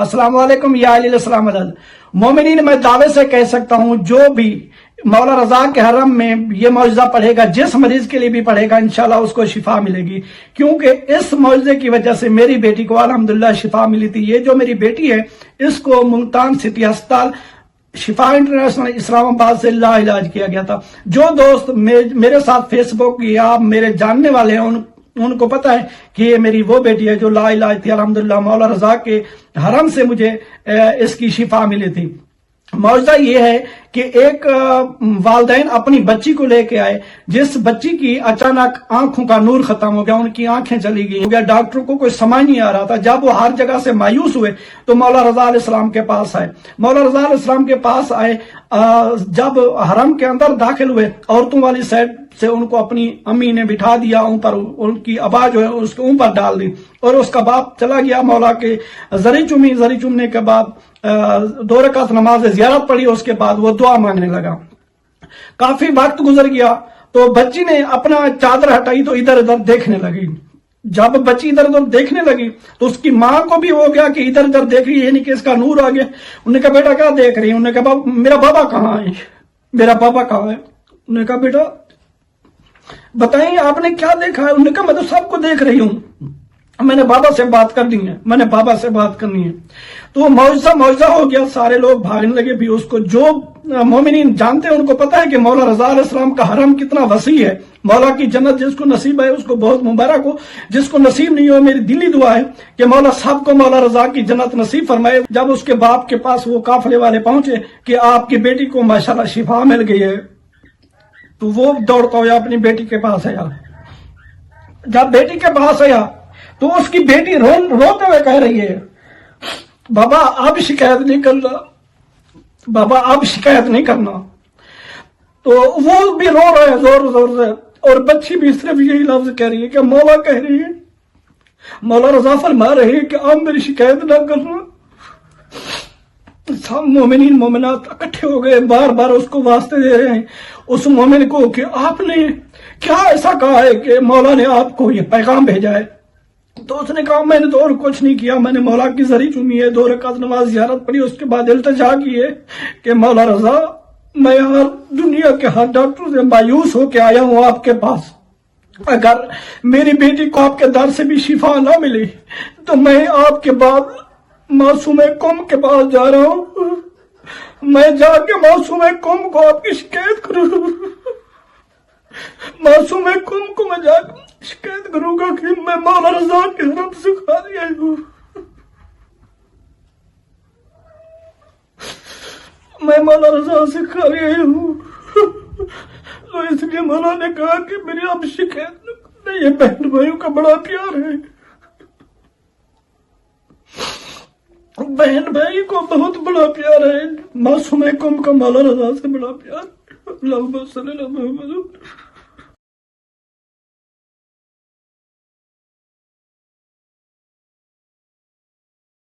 अस्सलाम वालेकुम या अली अस्सलाम अदल मोमिनीन, मैं दावे से कह सकता हूँ जो भी मौला रजा के हरम में ये मौजज़ा पढ़ेगा, जिस मरीज के लिए भी पढ़ेगा, इंशाल्लाह उसको शिफा मिलेगी। क्योंकि इस मौजज़े की वजह से मेरी बेटी को अल्हम्दुलिल्लाह शिफा मिली थी। ये जो मेरी बेटी है, इसको मुल्तान सिटी अस्पताल शिफा इंटरनेशनल इस्लामाबाद से इलाज किया गया था। जो दोस्त मेरे साथ फेसबुक या मेरे जानने वाले हैं उनको पता है कि ये मेरी वो बेटी है जो लाइलाज थी। अल्हम्दुलिल्लाह मौला रजा के हरम से मुझे इसकी शिफा मिली थी। मौजज़ा ये है कि एक वालिदैन अपनी बच्ची को लेके आए, जिस बच्ची की अचानक आंखों का नूर खत्म हो गया, उनकी आंखें चली गई, डॉक्टर को कोई समझ नहीं आ रहा था। जब वो हर जगह से मायूस हुए तो मौला रजा अलैहिस्सलाम के पास आए। मौला रजा अलैहिस्सलाम के पास आए, जब हरम के अंदर दाखिल हुए, औरतों वाली साइड से उनको अपनी अम्मी ने बिठा दिया, ऊपर उनकी आवाज जो है उसके ऊपर डाल दी और उसका बाप चला गया। मौला के जरी चूमने के बाद 2 रकात नमाज ज़ियारत पढ़ी, उसके बाद वो दुआ मांगने लगा। काफी वक्त गुजर गया तो बच्ची ने अपना चादर हटाई तो इधर उधर देखने लगी। जब बच्ची इधर उधर देखने लगी तो उसकी माँ को भी हो गया कि इधर उधर देख रही है, नहीं कि इसका नूर आ गया। उन्होंने कहा बेटा क्या देख रही है? उन्होंने कहा मेरा बाबा कहाँ है, मेरा बाबा कहाँ है? उन्होंने कहा बेटा बताइए आपने क्या देखा है? उन्होंने कहा मैं तो सबको देख रही हूँ, मैंने बाबा से बात करनी है, मैंने बाबा से बात करनी है। तो मौजज़ा हो गया, सारे लोग भागने लगे भी उसको। जो मोमिनीन जानते हैं उनको पता है कि मौला रजा अलैहिस्सलाम का हरम कितना वसी है। मौला की जन्नत जिसको नसीब है उसको बहुत मुबारक हो, जिसको नसीब नहीं हो मेरी दिली दुआ है कि मौला सबको मौला रजा की जन्नत नसीब फरमाए। जब उसके बाप के पास वो काफिले वाले पहुंचे कि आपकी बेटी को माशाल्लाह शिफा मिल गई है, तो वो दौड़ता हुआ अपनी बेटी के पास आया। जब बेटी के पास आया तो उसकी बेटी रोते हुए कह रही है बाबा अब शिकायत नहीं करना, बाबा अब शिकायत नहीं करना। तो वो भी रो रहा है जोर जोर से, और बच्ची भी सिर्फ यही लफ्ज कह रही है कि मौला कह रही है, मौला रजा फरमा रही है कि आप मेरी शिकायत ना करना। सब मोमिनीन मोमिनात इकट्ठे हो गए, बार बार उसको वास्ते दे रहे हैं उस मोमिन को कि आपने क्या ऐसा कहा है कि मौला ने आपको ये पैगाम भेजा है? तो उसने कहा मैंने तो और कुछ नहीं किया, मैंने मौला की जरी चूमी है, 2 रकात नमाज ज़ियारत पढ़ी, उसके बाद इल्तिजा की है कि मौला रजा मैं हर दुनिया के हर डॉक्टर से मायूस होके आया हूँ आपके पास। अगर मेरी बेटी को आपके दर से भी शिफा ना मिली तो मैं आपके बाद मासूम कुम के पास जा रहा हूँ। मैं जाके मासूम कुम को आपकी शिकायत करूँ, मासूम कुम को मैं जाकर शिकायत करूंगा कि मैं मौला रजा के हरम से खाली आई हूँ, मैं मौला रजा से खाली आई हूँ। तो इसलिए मौला ने कहा कि मेरी अब शिकायत न करना, ये बहन भाइयों का बड़ा प्यार है, बहन भाई को बहुत बड़ा प्यार है, मासूम कुम का मौला रजा से बड़ा प्यार। अल्लाहुम्मा सल्ली अला मुहम्मद।